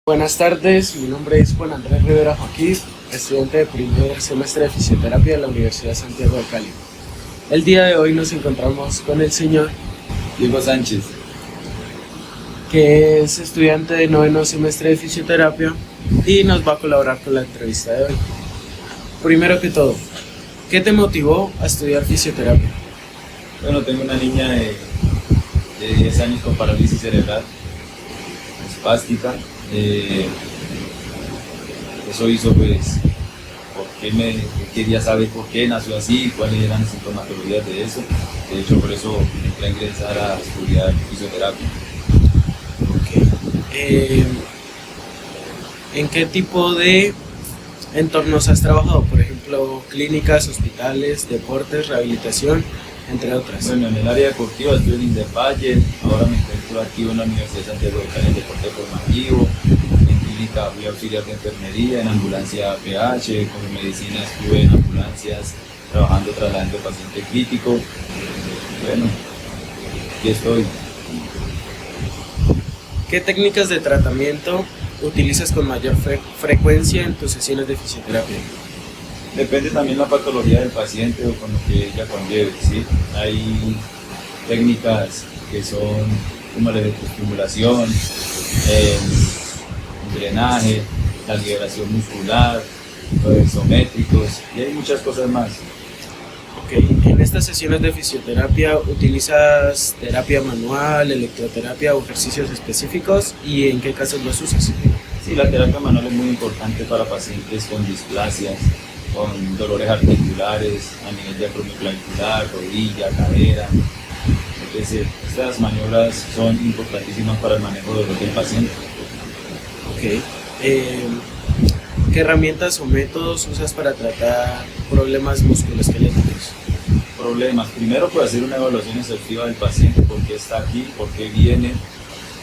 Buenas tardes, mi nombre es Juan Andrés Rivera Joaquín, estudiante de primer semestre de fisioterapia de la Universidad Santiago de Cali. El día de hoy nos encontramos con el señor Diego Sánchez. que es estudiante de noveno semestre de fisioterapia y nos va a colaborar con la entrevista de hoy. Primero que todo, ¿qué te motivó a estudiar fisioterapia? Bueno, tengo una niña de 10 años con parálisis cerebral, espástica. Eso hizo pues, quería saber por qué nació así, cuáles eran las sintomatologías de eso. De hecho, por eso entré a ingresar a estudiar fisioterapia. ¿En qué tipo de entornos has trabajado? Por ejemplo, clínicas, hospitales, deportes, rehabilitación, entre otras. Bueno, en el área deportiva estoy en Indevalle, ahora me encuentro activo en la Universidad de Santiago de Cali en deporte formativo. En clínica fui auxiliar de enfermería, en ambulancia PH, como medicina estuve en ambulancias trabajando trasladando paciente crítico. Bueno, aquí estoy. ¿Qué técnicas de tratamiento utilizas con mayor frecuencia en tus sesiones de fisioterapia? Depende también la patología del paciente o con lo que ella conlleve, ¿sí? Hay técnicas que son como la electroestimulación, el drenaje, la liberación muscular, los isométricos y hay muchas cosas más. En estas sesiones de fisioterapia utilizas terapia manual, electroterapia o ejercicios específicos, y en qué casos los usas. Sí, la terapia manual es muy importante para pacientes con displasias, con dolores articulares a nivel de acromioclavicular, rodilla, cadera, etc. Estas maniobras son importantísimas para el manejo del dolor del paciente. ¿Qué herramientas o métodos usas para tratar problemas musculoesqueléticos? Problemas. Primero, pues hacer una evaluación exhaustiva del paciente, por qué está aquí, por qué viene,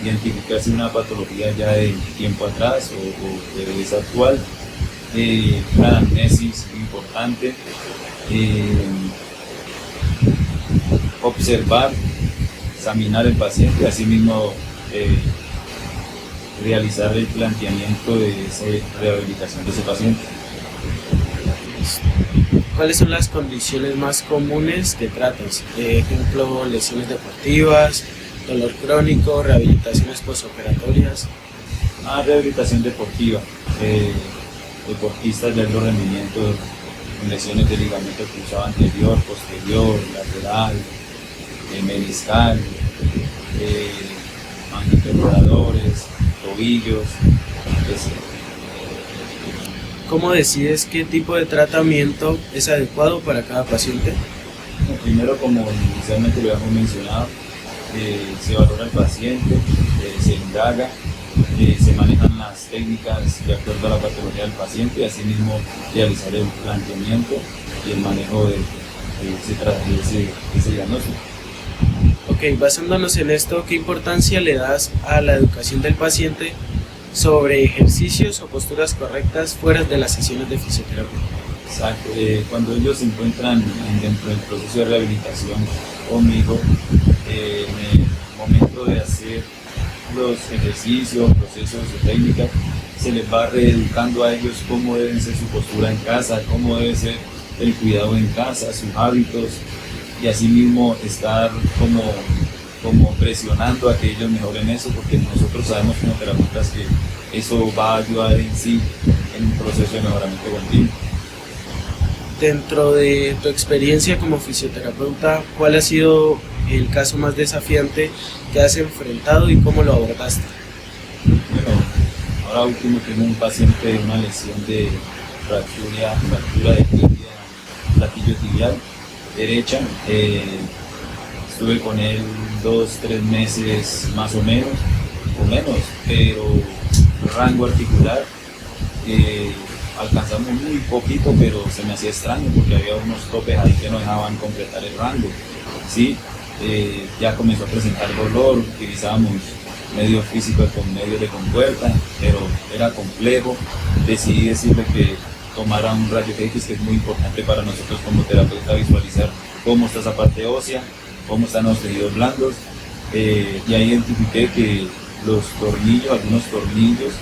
identificar si una patología ya de tiempo atrás o de es actual. Una anamnesis importante, observar, examinar el paciente, asimismo realizar el planteamiento de esa rehabilitación de ese paciente. ¿Cuáles son las condiciones más comunes que tratas? Ejemplo, lesiones deportivas, dolor crónico, rehabilitaciones postoperatorias. Rehabilitación deportiva. Deportistas de alto rendimiento con lesiones de ligamento cruzado anterior, posterior, lateral, meniscal, manguitorodadores, tobillos, etc. ¿Cómo decides qué tipo de tratamiento es adecuado para cada paciente? Primero, como inicialmente lo habíamos mencionado, se valora el paciente, se indaga, se manejan las técnicas de acuerdo a la patología del paciente y asimismo realizar el planteamiento y el manejo de ese diagnóstico. Basándonos en esto, ¿qué importancia le das a la educación del paciente sobre ejercicios o posturas correctas fuera de las sesiones de fisioterapia? Exacto. Cuando ellos se encuentran dentro del proceso de rehabilitación conmigo, en el momento de hacer los ejercicios, procesos o técnicas, se les va reeducando a ellos cómo deben ser su postura en casa, cómo debe ser el cuidado en casa, sus hábitos, y asimismo estar como presionando a que ellos mejoren eso, porque nosotros sabemos como terapeutas que eso va a ayudar en sí en un proceso de mejoramiento continuo. Dentro de tu experiencia como fisioterapeuta, ¿cuál ha sido el caso más desafiante que has enfrentado y cómo lo abordaste? Bueno, ahora último tengo un paciente de una lesión de fractura de tibia, platillo tibial derecha. Estuve con él 2-3 meses más o menos, pero rango articular alcanzamos muy poquito, pero se me hacía extraño porque había unos topes ahí que no dejaban completar el rango, ¿sí? Ya comenzó a presentar dolor, utilizábamos medios físicos con medios de compuerta, pero era complejo. Decidí decirle que tomara un rayo X, que es muy importante para nosotros como terapeuta visualizar cómo está esa parte ósea, cómo están los tejidos blandos, y ahí identifiqué que los tornillos, algunos tornillos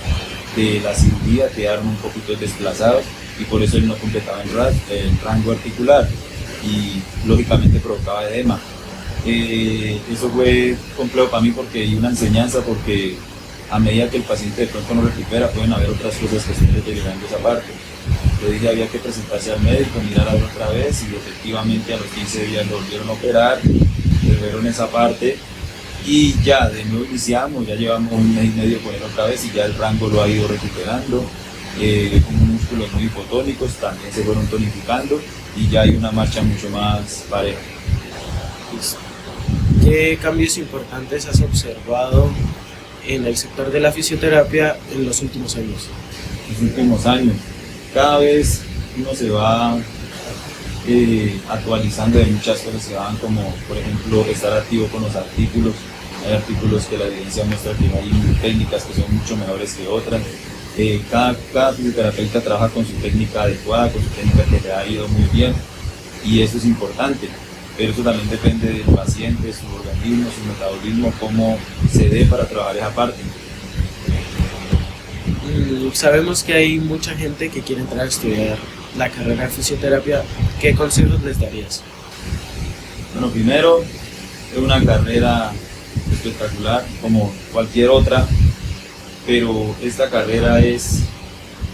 de la cirugía quedaron un poquito desplazados y por eso él no completaba el rango articular y lógicamente provocaba edema. Eso fue complejo para mí porque hay una enseñanza, porque a medida que el paciente de pronto no recupera pueden haber otras cosas que estén deteriorando esa parte. Le dije había que presentarse al médico, mirar a ver otra vez y efectivamente a los 15 días lo volvieron a operar, removieron esa parte y ya de nuevo iniciamos, ya llevamos un mes y medio con él otra vez y ya el rango lo ha ido recuperando. Unos músculos muy hipotónicos también se fueron tonificando y ya hay una marcha mucho más pareja. ¿Qué cambios importantes has observado en el sector de la fisioterapia en los últimos años? En los últimos años, cada vez uno se va actualizando de muchas cosas, se van como, por ejemplo, estar activo con los artículos. Hay artículos que la evidencia muestra que hay técnicas que son mucho mejores que otras. Cada fisioterapeuta trabaja con su técnica adecuada, con su técnica que le ha ido muy bien y eso es importante. Pero eso también depende del paciente, su organismo, su metabolismo, cómo se dé para trabajar esa parte. Sabemos que hay mucha gente que quiere entrar a estudiar la carrera de fisioterapia. ¿Qué consejos les darías? Bueno, primero, es una carrera espectacular como cualquier otra, pero esta carrera es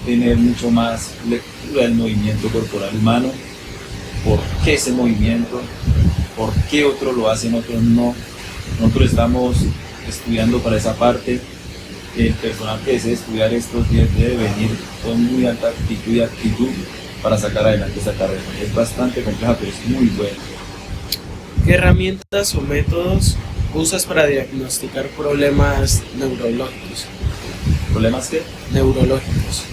tener mucho más lectura del movimiento corporal humano. ¿Por qué ese movimiento? ¿Por qué otros lo hacen, otros no? Nosotros estamos estudiando para esa parte. El personal que desee estudiar estos días debe venir con muy alta actitud y actitud para sacar adelante esa carrera. Es bastante compleja, pero es muy buena. ¿Qué herramientas o métodos usas para diagnosticar problemas neurológicos? ¿Problemas qué? Neurológicos.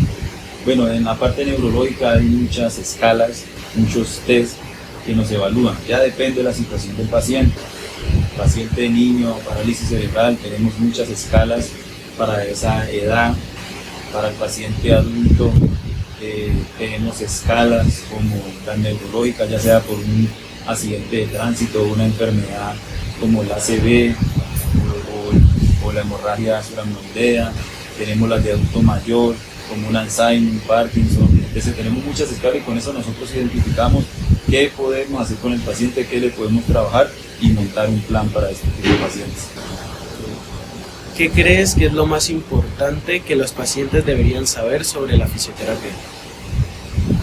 Bueno, en la parte neurológica hay muchas escalas, muchos test que nos evalúan. Ya depende de la situación del paciente. Paciente niño, parálisis cerebral, tenemos muchas escalas para esa edad. Para el paciente adulto tenemos escalas como la neurológica, ya sea por un accidente de tránsito o una enfermedad como el ACV o la hemorragia suramnoidea. Tenemos las de adulto mayor como un Alzheimer, un Parkinson. Entonces tenemos muchas escalas y con eso nosotros identificamos qué podemos hacer con el paciente, qué le podemos trabajar y montar un plan para este tipo de pacientes. ¿Qué crees que es lo más importante que los pacientes deberían saber sobre la fisioterapia?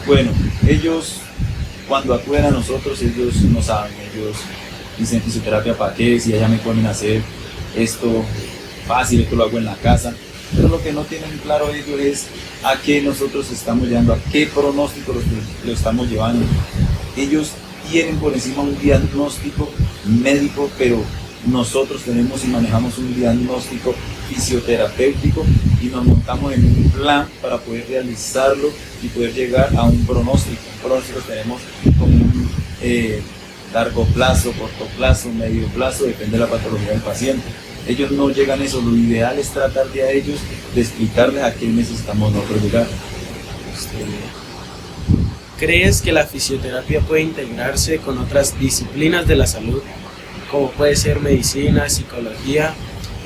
Bueno, ellos cuando acuden a nosotros, ellos no saben, ellos dicen fisioterapia para qué, si allá me ponen a hacer esto fácil, esto lo hago en la casa, pero lo que no tienen claro ellos es a qué nosotros estamos llevando, a qué pronóstico lo estamos llevando. Ellos tienen por encima un diagnóstico médico, pero nosotros tenemos y manejamos un diagnóstico fisioterapéutico y nos montamos en un plan para poder realizarlo y poder llegar a un pronóstico. Un pronóstico tenemos como un largo plazo, corto plazo, medio plazo, depende de la patología del paciente. Ellos no llegan a eso, lo ideal es tratar de a ellos de explicarles a qué necesitamos nosotros llegar. ¿Crees que la fisioterapia puede integrarse con otras disciplinas de la salud, como puede ser medicina, psicología,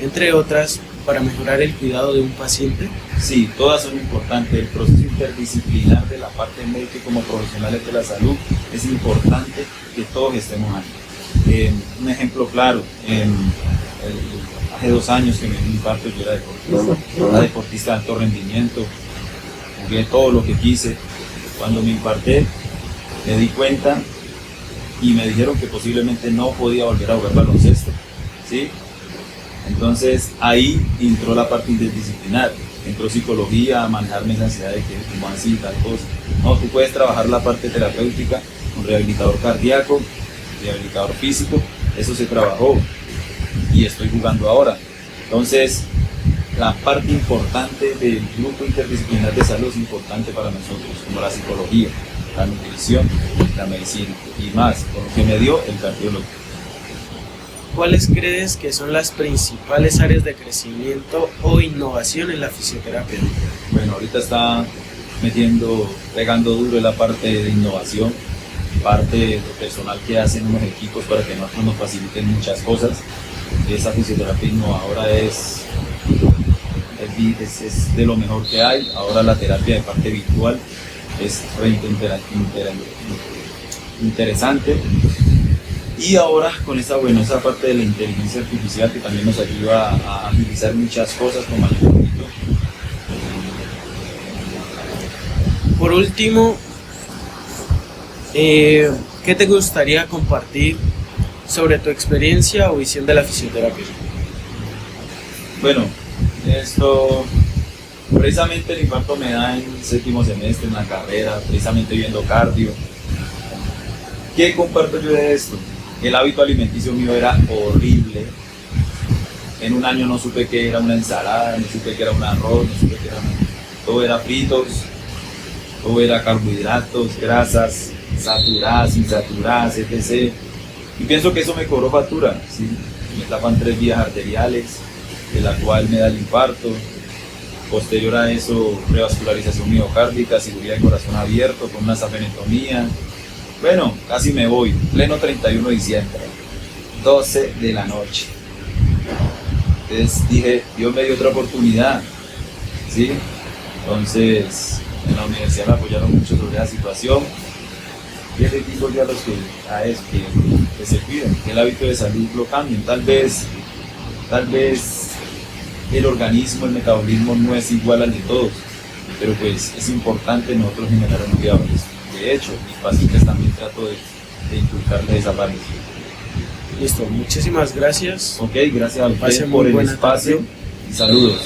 entre otras, para mejorar el cuidado de un paciente? Sí, todas son importantes. El proceso interdisciplinar de la parte médica como profesionales de la salud es importante que todos estemos ahí. Un ejemplo claro, hace 2 años que me dio un infarto, yo era deportista de alto rendimiento, jugué todo lo que quise. Cuando me infarté, me di cuenta y me dijeron que posiblemente no podía volver a jugar baloncesto, ¿sí? Entonces ahí entró la parte interdisciplinar, entró psicología, manejarme esa ansiedad de que como así tal cosa. No, tú puedes trabajar la parte terapéutica, un rehabilitador cardíaco, rehabilitador físico, eso se trabajó y estoy jugando ahora. Entonces la parte importante del grupo interdisciplinar de salud es importante para nosotros, como la psicología, la nutrición, la medicina y más, por lo que me dio el cardiólogo. ¿Cuáles crees que son las principales áreas de crecimiento o innovación en la fisioterapia? Bueno, ahorita está pegando duro en la parte de innovación, parte de personal que hacen unos equipos para que nosotros nos faciliten muchas cosas. Esa fisioterapia innovadora es es de lo mejor que hay. Ahora la terapia de parte virtual es interesante. Y ahora con esa parte de la inteligencia artificial que también nos ayuda a agilizar muchas cosas como ayuda. Por último, ¿qué te gustaría compartir sobre tu experiencia o visión de la fisioterapia? Bueno, esto precisamente el infarto me da en séptimo semestre en la carrera, precisamente viendo cardio. ¿Qué comparto yo de esto? El hábito alimenticio mío era horrible. En un año no supe qué era una ensalada, no supe qué era un arroz, no supe qué era todo era fritos, todo era carbohidratos, grasas, saturadas, insaturadas, etc. Y pienso que eso me cobró factura, ¿sí? Me tapan 3 vías arteriales, de la cual me da el infarto. Posterior a eso, revascularización miocárdica, cirugía de corazón abierto con una safenectomía. Bueno, casi me voy, pleno 31 de diciembre, 12 de la noche. Entonces dije, Dios me dio otra oportunidad, ¿sí? Entonces, en la universidad me apoyaron mucho sobre la situación. Y les digo yo a los que se cuiden, que el hábito de salud lo cambien. Tal vez el organismo, el metabolismo no es igual al de todos, pero pues es importante nosotros generar un cuidado. De hecho, mis pacientes también trato de inculcarles esa parte. Listo, muchísimas gracias. Ok, gracias a ustedes por el espacio y saludos.